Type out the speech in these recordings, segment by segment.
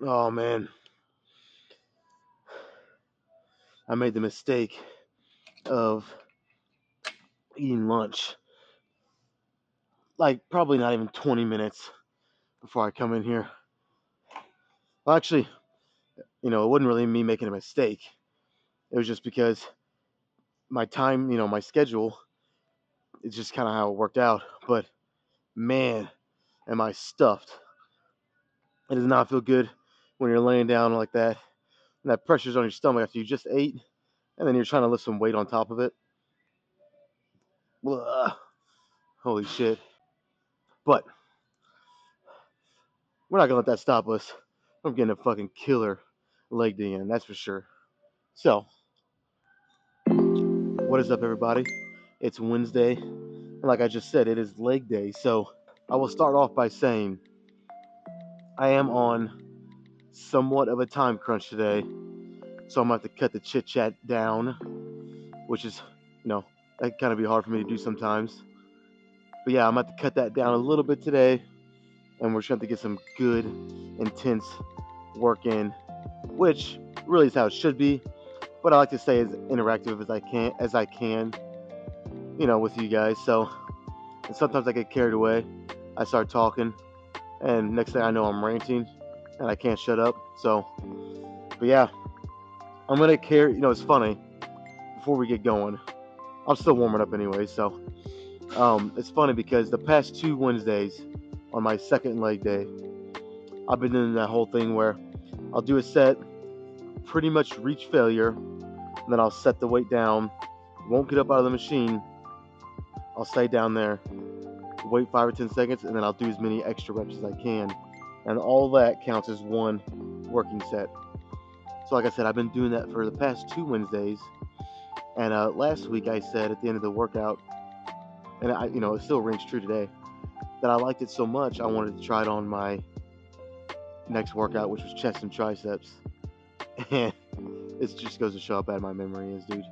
Oh man, I made the mistake of eating lunch like probably not even 20 minutes before I come in here. Well, actually, it wasn't really me making a mistake. It was just because my time, my schedule, it's just kind of how it worked out. But man, am I stuffed. It does not feel good when you're laying down like that and that pressure's on your stomach after you just ate and then you're trying to lift some weight on top of it. Ugh, holy shit. But we're not gonna let that stop us from getting a fucking killer leg day in, that's for sure. So, what is up, everybody? It's Wednesday, and like I just said, it is leg day. So, I will start off by saying I am on somewhat of a time crunch today, so I'm gonna have to cut the chit chat down, which is, that can kind of be hard for me to do sometimes. But yeah, I'm gonna have to cut that down a little bit today, and we're trying to get some good, intense work in, which really is how it should be. But I like to stay as interactive as I can, with you guys. So, and sometimes I get carried away. I start talking, and next thing I know, I'm ranting, and I can't shut up. So, but yeah, I'm gonna carry. It's funny. Before we get going, I'm still warming up anyway. So, it's funny because the past 2 Wednesdays, on my second leg day, I've been doing that whole thing where I'll do a set, pretty much reach failure, and then I'll set the weight down, won't get up out of the machine. I'll stay down there, wait 5 or 10 seconds, and then I'll do as many extra reps as I can. And all that counts as one working set. So, like I said, I've been doing that for the past 2 Wednesdays. And last week I said at the end of the workout, and it still rings true today, that I liked it so much I wanted to try it on my next workout, which was chest and triceps. And it just goes to show how bad my memory is, dude.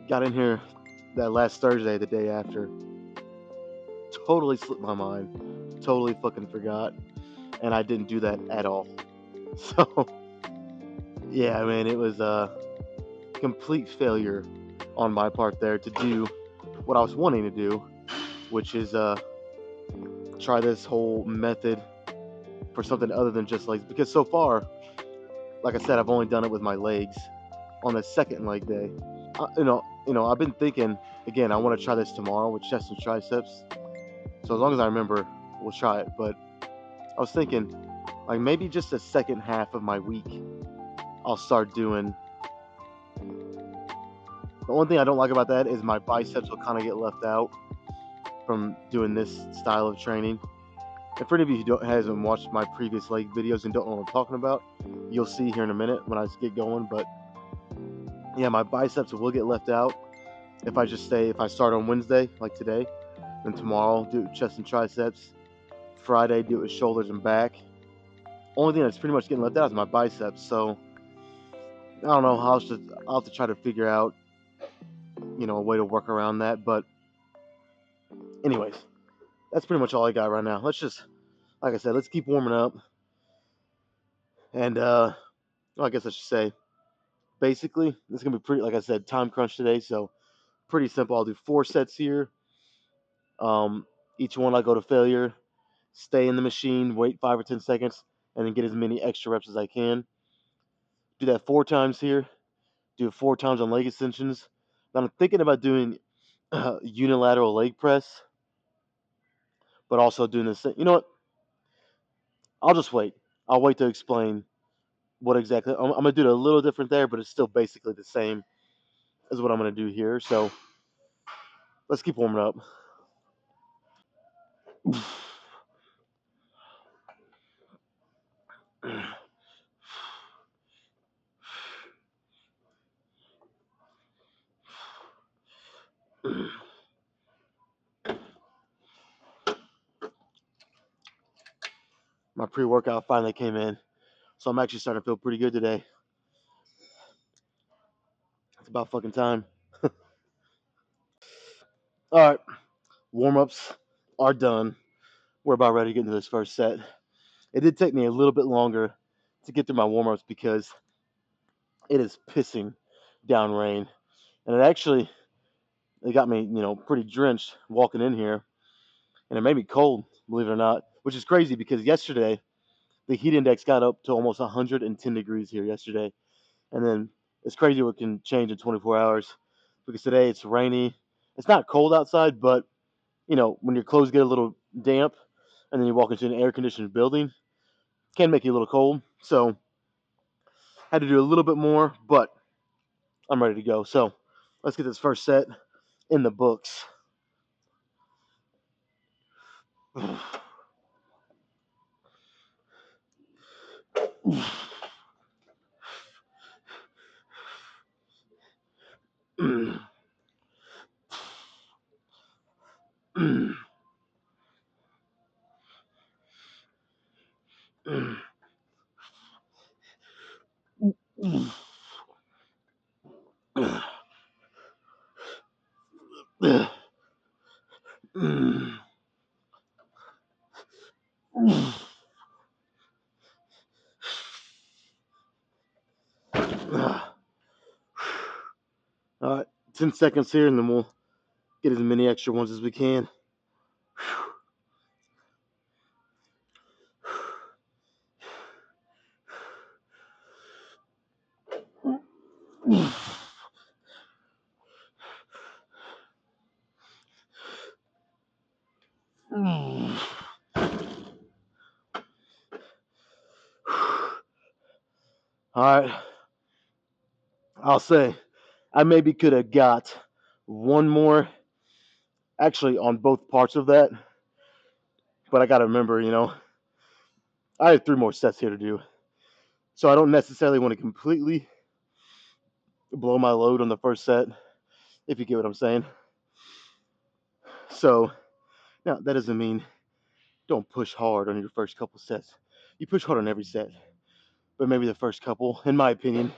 Got in here that last Thursday, the day after, totally slipped my mind, totally fucking forgot, and I didn't do that at all. So, yeah, man, it was a complete failure on my part there to do what I was wanting to do, which is try this whole method for something other than just legs. Because so far, like I said, I've only done it with my legs on the second leg day. I've been thinking again. I want to try this tomorrow with chest and triceps. So as long as I remember, we'll try it. But I was thinking, like maybe just the second half of my week, I'll start doing. The only thing I don't like about that is my biceps will kind of get left out from doing this style of training. And for any of you who hasn't watched my previous leg videos and don't know what I'm talking about, you'll see here in a minute when I get going. But yeah, my biceps will get left out if I start on Wednesday, like today, then tomorrow do chest and triceps. Friday do it with shoulders and back. Only thing that's pretty much getting left out is my biceps. So I don't know. I'll have to try to figure out, a way to work around that. But anyways, that's pretty much all I got right now. Like I said, let's keep warming up. And I guess I should say, basically, this is gonna be pretty. Like I said, time crunch today, so pretty simple. I'll do 4 sets here. Each one I go to failure, stay in the machine, wait 5 or 10 seconds, and then get as many extra reps as I can. Do that 4 times here. Do it 4 times on leg extensions. Now I'm thinking about doing unilateral leg press, but also doing this. You know what? I'll just wait. I'll wait to explain what exactly. I'm gonna do it a little different there, but it's still basically the same as what I'm gonna do here. So let's keep warming up. My pre-workout finally came in, so I'm actually starting to feel pretty good today. It's about fucking time. All right, warm-ups are done. we're about ready to get into this first set. It did take me a little bit longer to get through my warm-ups because it is pissing down rain. And it got me, pretty drenched walking in here. And it made me cold, believe it or not, which is crazy because yesterday the heat index got up to almost 110 degrees here yesterday. And then it's crazy what can change in 24 hours because today it's rainy. It's not cold outside, but when your clothes get a little damp and then you walk into an air conditioned building, it can make you a little cold. So I had to do a little bit more, but I'm ready to go. So let's get this first set in the books. All right, 10 seconds here, and then we'll get as many extra ones as we can. All right, I'll say I maybe could have got one more actually on both parts of that, but I got to remember, I have 3 more sets here to do. So I don't necessarily want to completely blow my load on the first set, if you get what I'm saying. So now that doesn't mean don't push hard on your first couple sets. You push hard on every set, but maybe the first couple, in my opinion,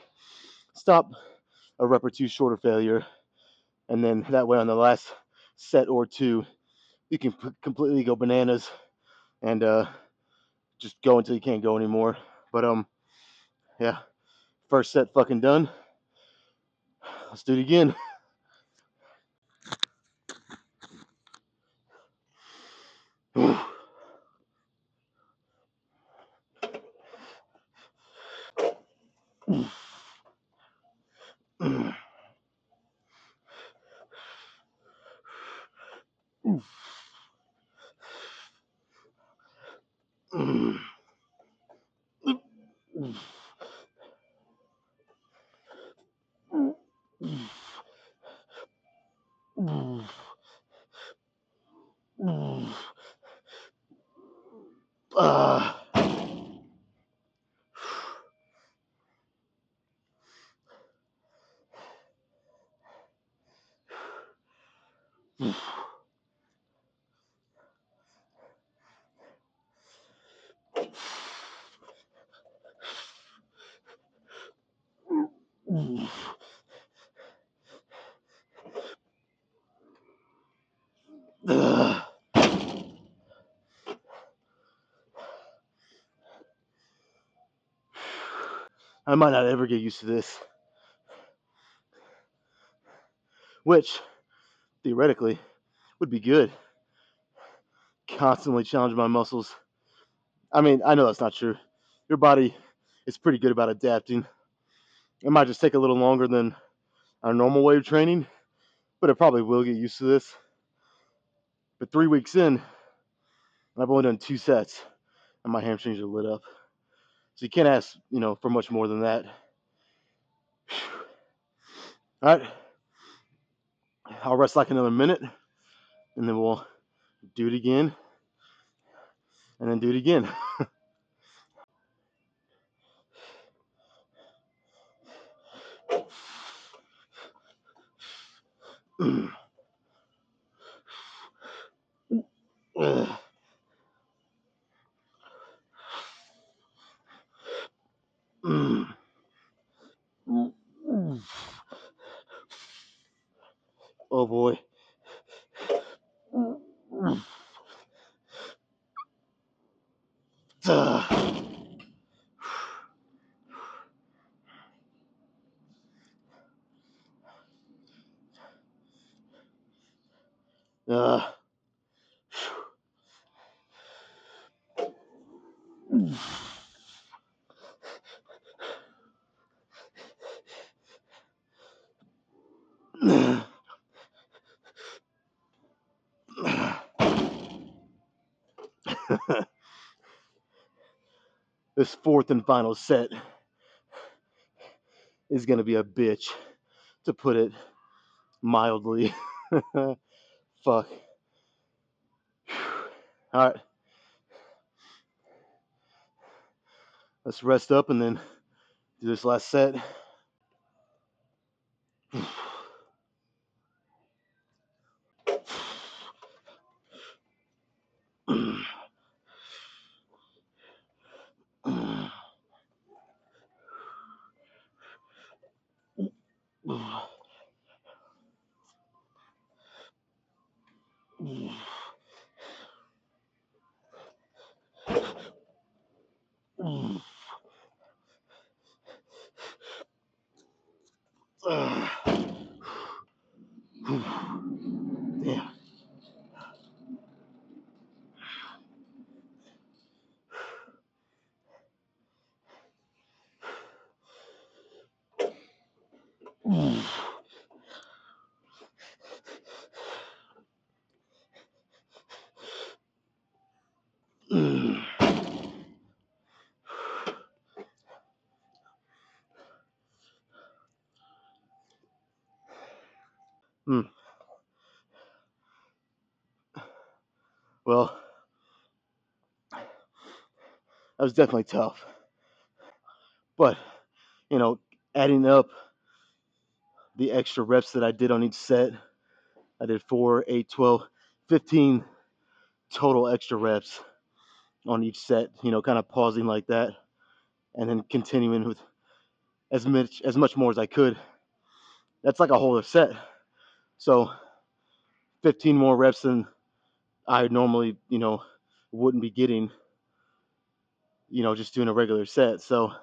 stop a rep or two short of failure, and then that way on the last set or two, you can completely go bananas and just go until you can't go anymore. But yeah, first set fucking done. Let's do it again. uh, I might not ever get used to this, which theoretically would be good. Constantly challenge my muscles. I mean, I know that's not true. Your body is pretty good about adapting. It might just take a little longer than our normal way of training, but it probably will get used to this. But 3 weeks in, I've only done 2 sets, and my hamstrings are lit up. So you can't ask, for much more than that. All right, I'll rest like another minute, and then we'll do it again, and then do it again. Oh boy. Uh, this fourth and final set is gonna be a bitch, to put it mildly. Fuck. All right, let's rest up and then do this last set. Yeah. Mm. Well, that was definitely tough. But, you know, adding up the extra reps that I did on each set, I did 4, 8, 12, 15 total extra reps on each set, kind of pausing like that and then continuing with as much more as I could. That's like a whole set. So 15 more reps than I normally, wouldn't be getting, just doing a regular set. So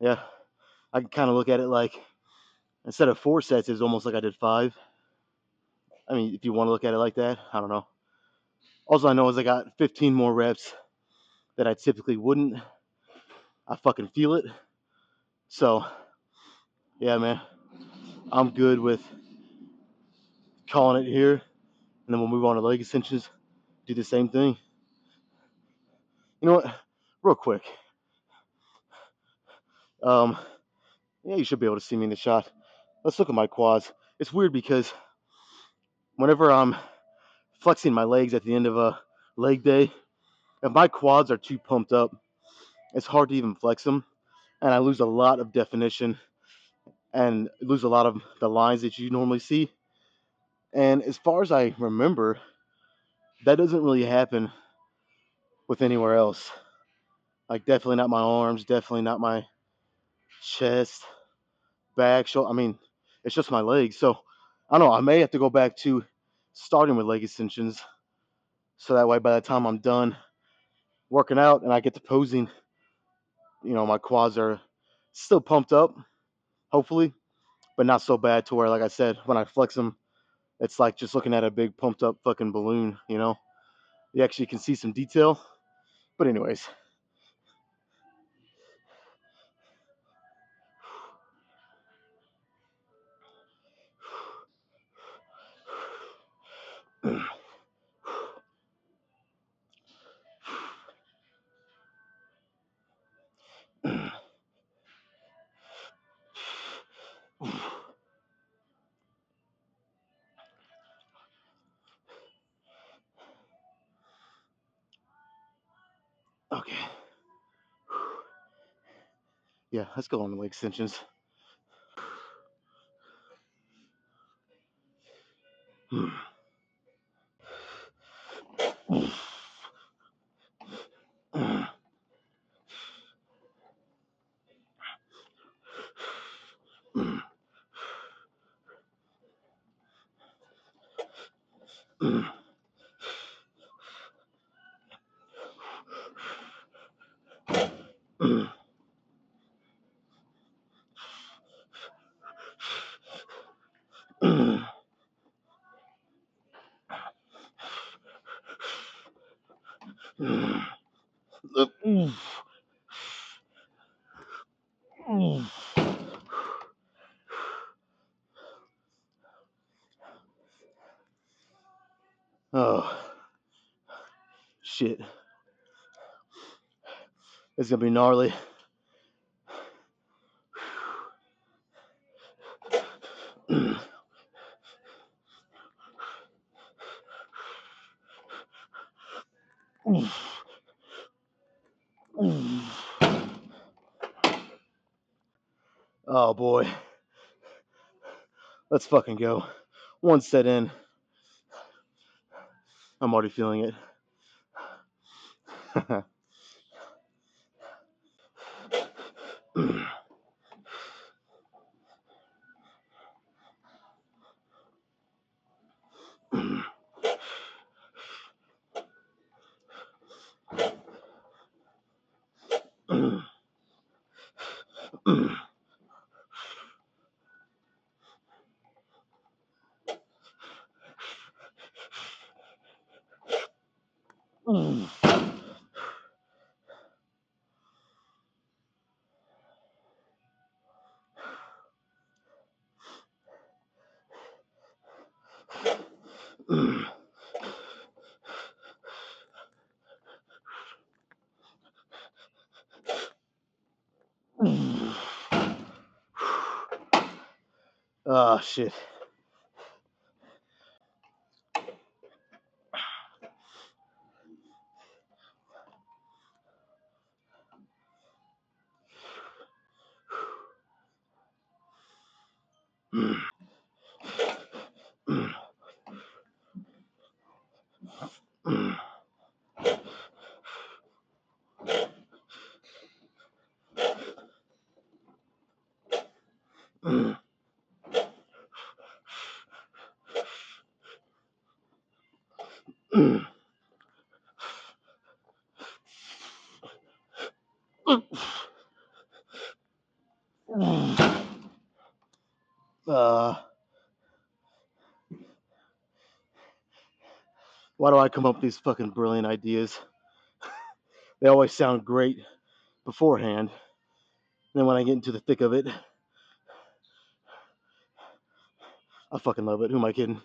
yeah, I can kind of look at it like instead of 4 sets, it's almost like I did 5. I mean, if you want to look at it like that, I don't know. All I know is I got 15 more reps that I typically wouldn't. I fucking feel it. So yeah, man, I'm good with calling it here, and then we'll move on to leg extensions. Do the same thing. You know what? Real quick. Um, yeah, you should be able to see me in the shot. Let's look at my quads. It's weird because whenever I'm flexing my legs at the end of a leg day, if my quads are too pumped up, it's hard to even flex them, and I lose a lot of definition and lose a lot of the lines that you normally see. And as far as I remember, that doesn't really happen with anywhere else. Like definitely not my arms, definitely not my chest, back, shoulder. I mean, it's just my legs. So I don't know. I may have to go back to starting with leg extensions, so that way by the time I'm done working out and I get to posing, my quads are still pumped up, hopefully, but not so bad to where, like I said, when I flex them, it's like just looking at a big pumped up fucking balloon. You actually can see some detail. But anyways. Okay. Yeah, let's go on the leg extensions. Oh, shit. It's gonna be gnarly. Oh boy. Let's fucking go. One set in. I'm already feeling it. Oh shit. Why do I come up with these fucking brilliant ideas? They always sound great beforehand. Then when I get into the thick of it, I fucking love it. Who am I kidding?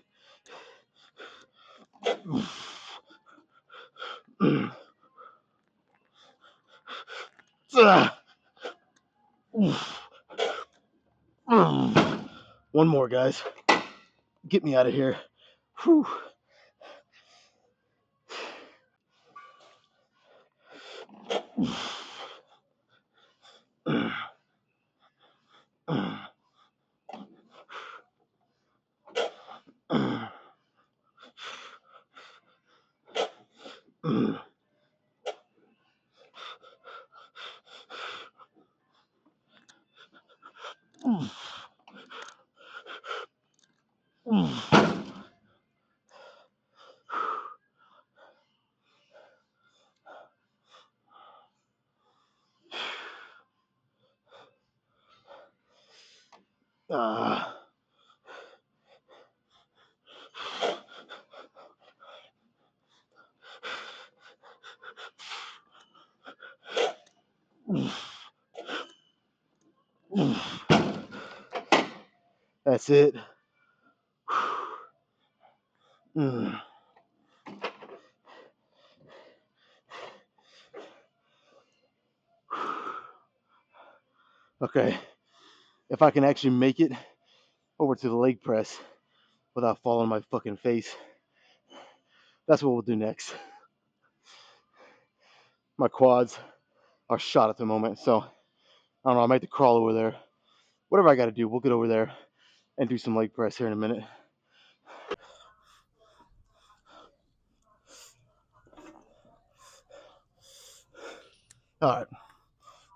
One more, guys. Get me out of here. Whew. That's it. Okay. If I can actually make it over to the leg press without falling on my fucking face, that's what we'll do next. My quads are shot at the moment, so I don't know. I might have to crawl over there. Whatever I got to do, we'll get over there and do some leg press here in a minute. All right.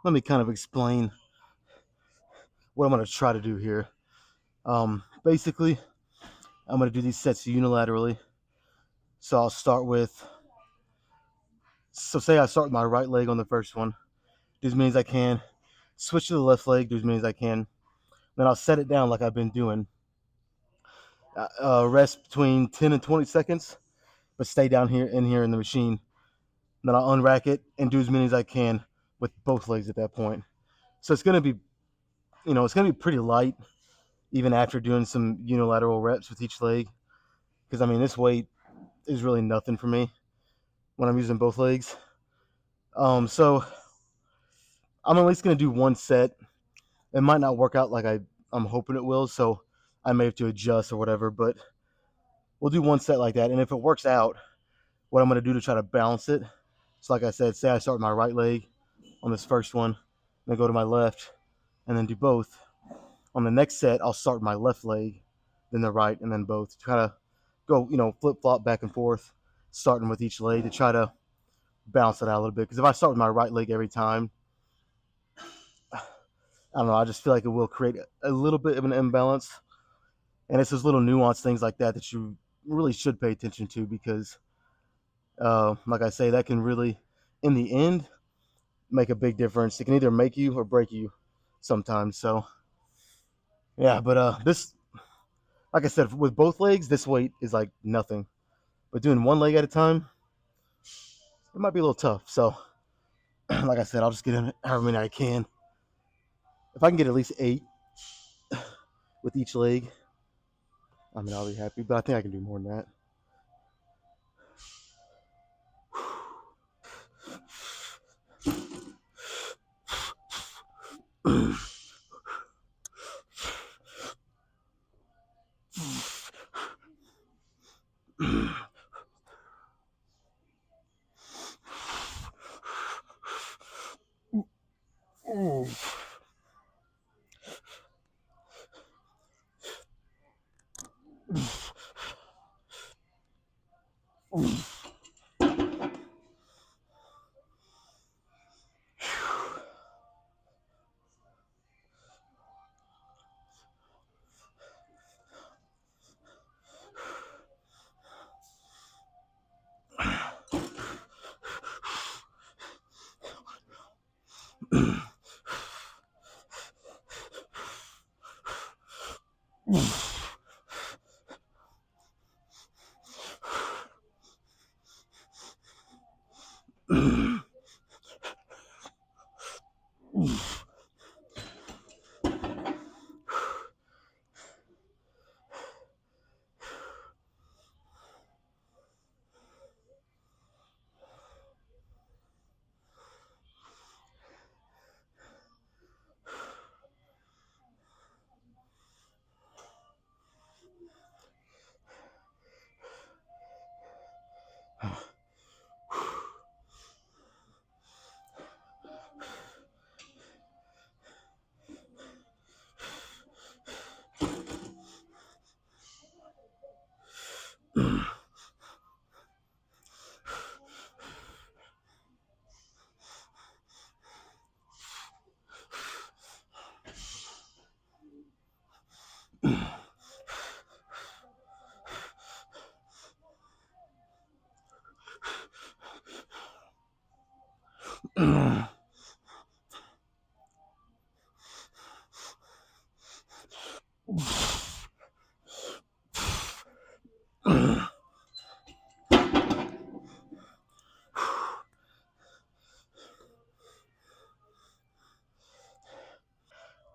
Let me kind of explain what I'm going to try to do here. Basically, I'm going to do these sets unilaterally. So I'll start with, so say I start with my right leg on the first one. Do as many as I can. Switch to the left leg. Do as many as I can. Then I'll set it down like I've been doing. Rest between 10 and 20 seconds, but stay down here in the machine then I'll unrack it and do as many as I can with both legs at that point. So it's gonna be, it's gonna be pretty light even after doing some unilateral reps with each leg. Because I mean, this weight is really nothing for me when I'm using both legs. So I'm at least gonna do one set. It might not work out like I'm hoping it will, so I may have to adjust or whatever. But we'll do one set like that, and if it works out, what I'm gonna do to try to balance it. So like I said, say I start with my right leg on this first one, then go to my left, and then do both. On the next set, I'll start with my left leg, then the right, and then both. To kind of go, flip flop back and forth, starting with each leg to try to balance it out a little bit. Because if I start with my right leg every time, I don't know, I just feel like it will create a little bit of an imbalance. And it's those little nuanced things like that that you really should pay attention to because, like I say, that can really, in the end, make a big difference. It can either make you or break you sometimes. So, yeah, but this, like I said, with both legs, this weight is like nothing. But doing one leg at a time, it might be a little tough. So, like I said, I'll just get in however many I can. If I can get at least 8 with each leg, I mean, I'll be happy. But I think I can do more than that.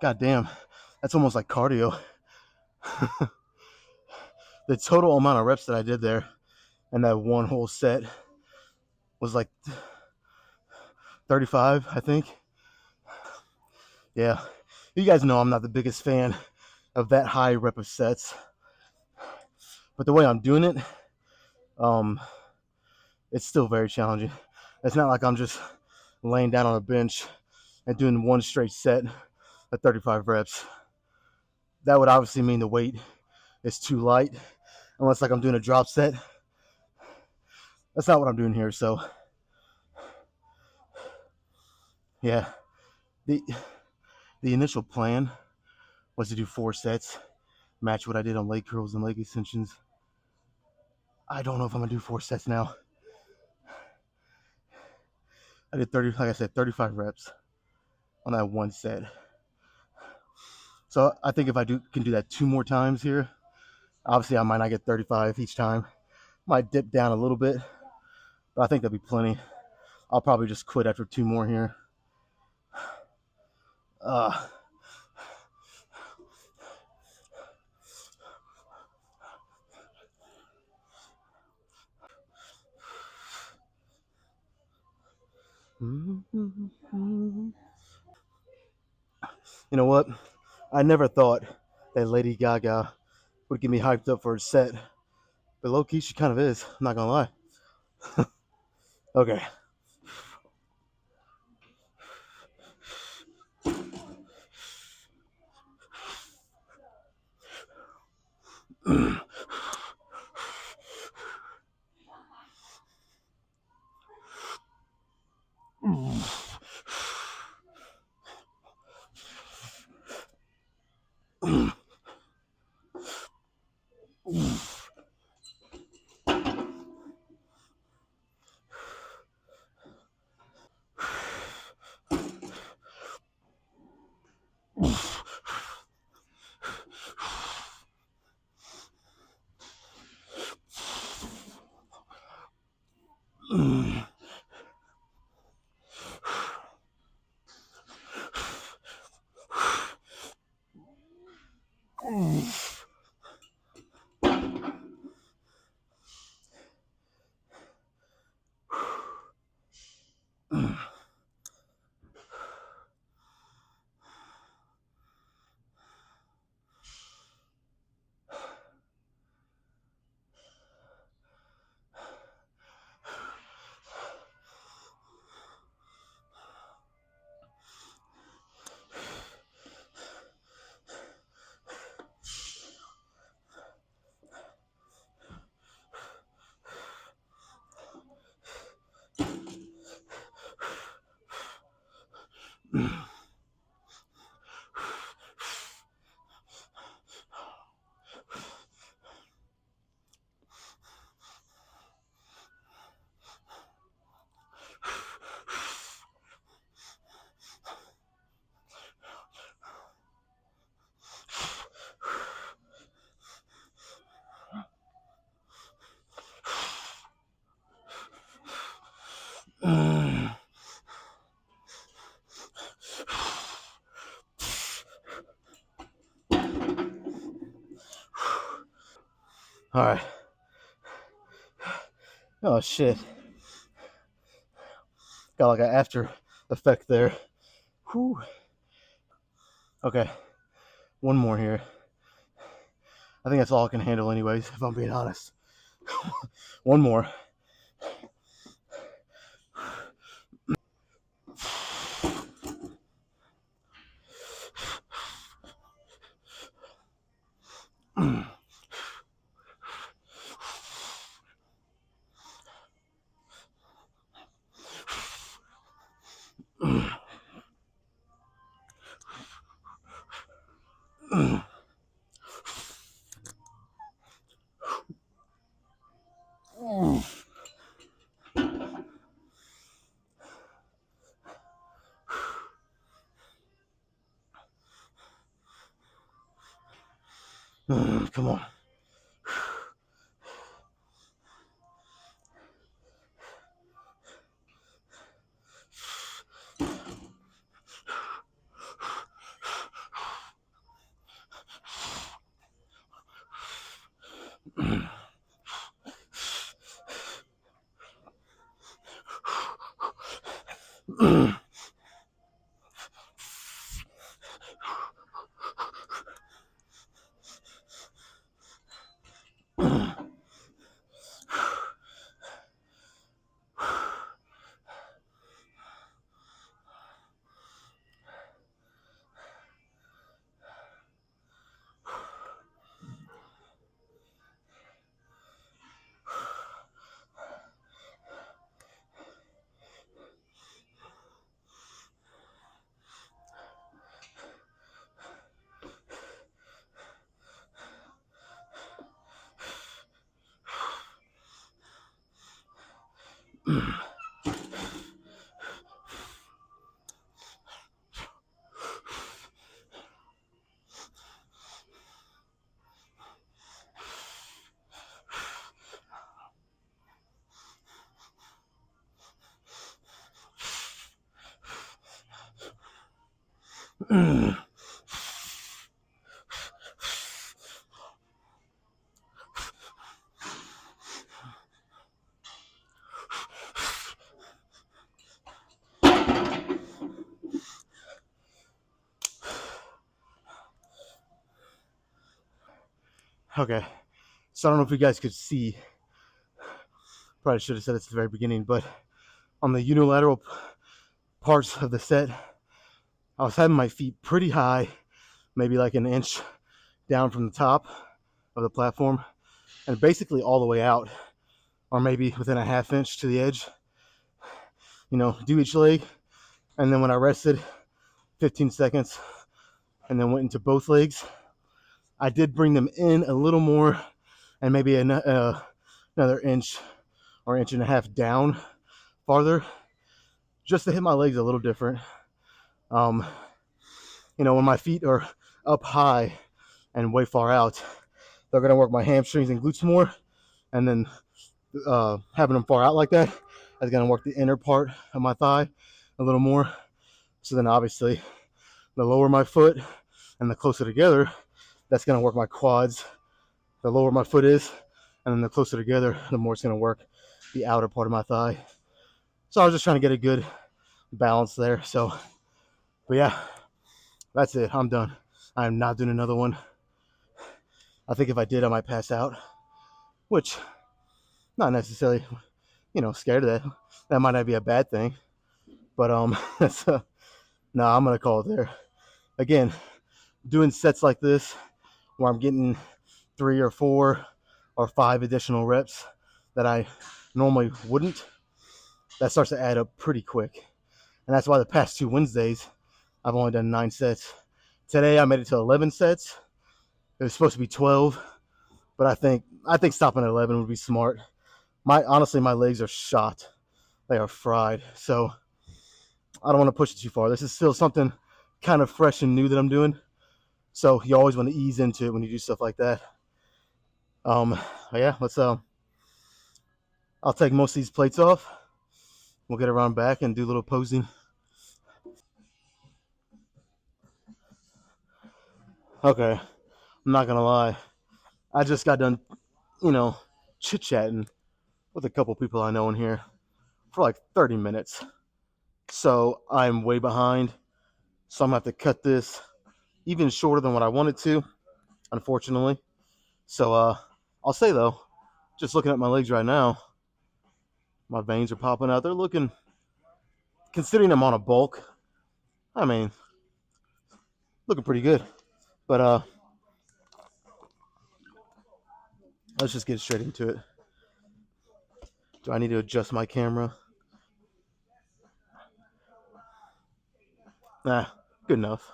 God damn, that's almost like cardio. The total amount of reps that I did there and that one whole set was like 35, I think. Yeah, you guys know I'm not the biggest fan of that high rep of sets, but the way I'm doing it, um, it's still very challenging. It's not like I'm just laying down on a bench and doing one straight set at 35 reps. That would obviously mean the weight is too light, unless like I'm doing a drop set. That's not what I'm doing here. So, yeah, the the initial plan was to do 4 sets, match what I did on leg curls and leg extensions. I don't know if I'm gonna do 4 sets now. I did 30, like I said, 35 reps on that one set. So I think if I can do that 2 more times here, obviously I might not get 35 each time. Might dip down a little bit, but I think that'll be plenty. I'll probably just quit after 2 more here. Uh, you know what? I never thought that Lady Gaga would get me hyped up for a set, but low key she kind of is. I'm not gonna lie. Okay. All right. Oh shit. Got like an after effect there. Whew. Okay. One more here. I think that's all I can handle, anyways, if I'm being honest. One more. Come on. Okay, so I don't know if you guys could see. Probably should have said this at the very beginning, but on the unilateral parts of the set, I was having my feet pretty high, maybe like an inch down from the top of the platform, and basically all the way out, or maybe within a half inch to the edge. Do each leg, and then when I rested 15 seconds and then went into both legs, I did bring them in a little more and maybe another inch or inch and a half down farther, just to hit my legs a little different. When my feet are up high and way far out, they're going to work my hamstrings and glutes more, and then having them far out like that is going to work the inner part of my thigh a little more. So then obviously the lower my foot and the closer together, that's going to work my quads. The lower my foot is, and then the closer together, the more it's going to work the outer part of my thigh. So I was just trying to get a good balance there. So, but yeah, that's it. I'm done. I am not doing another one. I think if I did, I might pass out, which not necessarily, scared of that. That might not be a bad thing, but that's no, I'm gonna call it there. Again, doing sets like this where I'm getting 3 or 4 or 5 additional reps that I normally wouldn't, that starts to add up pretty quick. And that's why the past 2 Wednesdays, I've only done 9 sets. Today I made it to 11 sets. It was supposed to be 12, but I think stopping at 11 would be smart. Honestly, my legs are shot. They are fried. So I don't want to push it too far. This is still something kind of fresh and new that I'm doing. So you always want to ease into it when you do stuff like that. Yeah, let's I'll take most of these plates off. We'll get around back and do a little posing. Okay, I'm not gonna lie. I just got done, chit-chatting with a couple people I know in here for like 30 minutes. So I'm way behind. So I'm gonna have to cut this even shorter than what I wanted to, unfortunately. So I'll say though, just looking at my legs right now, my veins are popping out. They're looking, considering I'm on a bulk, I mean, looking pretty good. But let's just get straight into it. Do I need to adjust my camera? Nah, good enough.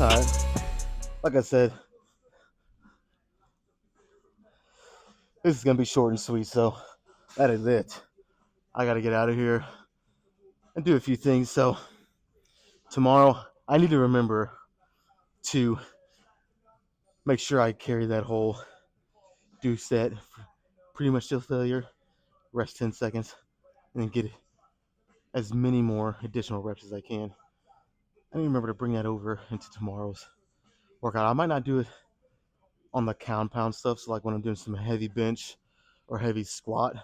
All right. Like I said, this is gonna be short and sweet, so that is it. I gotta get out of here and do a few things. So tomorrow, I need to remember to make sure I carry that whole do set pretty much till failure, rest 10 seconds, and then get as many more additional reps as I can. I need to remember to bring that over into tomorrow's workout. I might not do it on the compound stuff, so like when I'm doing some heavy bench or heavy squat,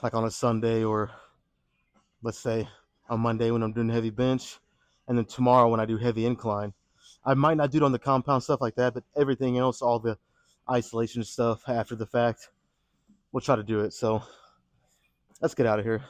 like on a Sunday, or let's say on Monday when I'm doing heavy bench, and then tomorrow when I do heavy incline. I might not do it on the compound stuff like that, but everything else, all the isolation stuff after the fact, we'll try to do it. So let's get out of here.